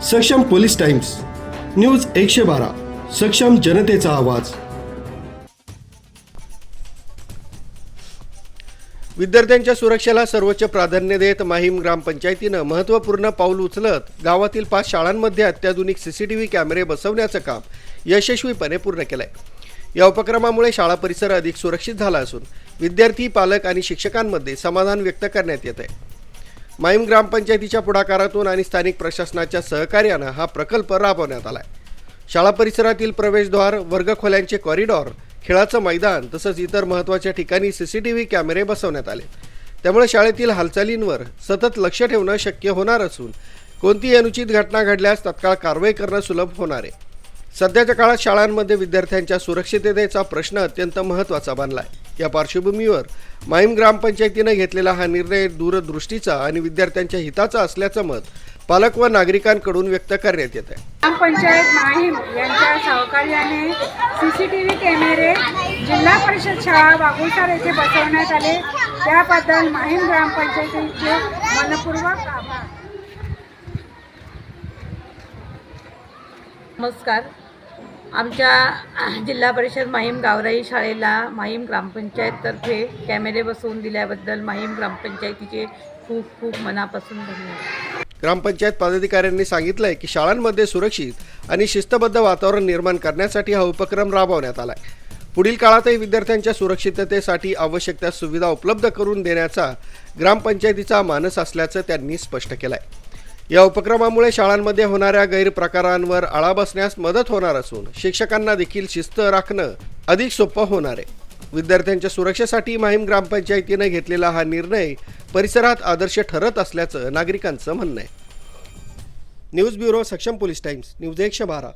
सक्षम police times, news 112, सक्षम जनतेचा आवाज। विद्यार्थ्यांच्या सुरक्षेला सर्वोच्च प्राधान्य देत माहीम ग्रामपंचायतीनं महत्त्वपूर्ण पाऊल उचलत गावातील 5 शाळांमध्ये अत्याधुनिक सीसीटीव्ही कॅमेरे बसवण्याचं काम यशस्वीपणे पूर्ण केलंय। या उपक्रमामुळे शाळा परिसर अधिक सुरक्षित झाला असून विद्यार्थी, पालक आणि शिक्षकांमध्ये समाधान व्यक्त करण्यात येत आहे। माहीम ग्रामपंचायतीच्या पुढाकारातून आणि स्थानिक प्रशासनाच्या सहकार्यानं हा प्रकल्प राबवण्यात आलाय। शाळा परिसरातील प्रवेशद्वार, वर्गखोल्यांचे कॉरिडॉर, खेळाचं मैदान तसंच इतर महत्त्वाच्या ठिकाणी सीसीटीव्ही कॅमेरे बसवण्यात आले। त्यामुळे शाळेतील हालचालींवर सतत लक्ष ठेवणं शक्य होणार असून कोणतीही अनुचित घटना घडल्यास तत्काळ कारवाई करणं सुलभ होणार आहे। सध्याच्या काळात शाळांमध्ये विद्यार्थ्यांच्या सुरक्षिततेचा प्रश्न अत्यंत महत्त्वाचा बनला आहे। या पार्श्वभूमीवर माहीम ग्रामपंचायतीने घेतलेला हा निर्णय दूरदृष्टीचा आणि विद्यार्थ्यांच्या हिताचा असल्याचं मत पालक व नागरिकांकडून व्यक्त करण्यात येत आहे। ग्रामपंचायत माहीम यांच्या सहकार्याने सीसीटीव्ही कॅमेरे जिल्हा परिषद शाळा वाघुलसार येथे बसवण्यात आले, त्याबद्दल माहीम ग्रामपंचायतीचे मनपूर्वक आभार। नमस्कार। आमच्या जिल्हा परिषद माहीम गावराई शाळेला माहीम ग्रामपंचायततर्फे कॅमेरे बसवून दिल्याबद्दल माहीम ग्रामपंचायतीचे खूप खूप मनापासून धन्यवाद। ग्रामपंचायत पदाधिकाऱ्यांनी सांगितलंय की शाळांमध्ये सुरक्षित आणि शिस्तबद्ध वातावरण निर्माण करण्यासाठी हा उपक्रम राबवण्यात आलाय। पुढील काळातही विद्यार्थ्यांच्या सुरक्षिततेसाठी आवश्यक त्या सुविधा उपलब्ध करून देण्याचा ग्रामपंचायतीचा मानस असल्याचं त्यांनी स्पष्ट केलंय। या उपक्रमामुळे शाळांमध्ये होणाऱ्या गैरप्रकारांवर आळा बसण्यास मदत होणार असून शिक्षकांना देखील शिस्त राखणं अधिक सोपं होणार आहे। विद्यार्थ्यांच्या सुरक्षेसाठी माहीम ग्रामपंचायतीने घेतलेला हा निर्णय परिसरात आदर्श ठरत असल्याचं नागरिकांचं म्हणणं आहे। न्यूज ब्युरो, सक्षम पोलीस टाइम्स, न्यूज 112।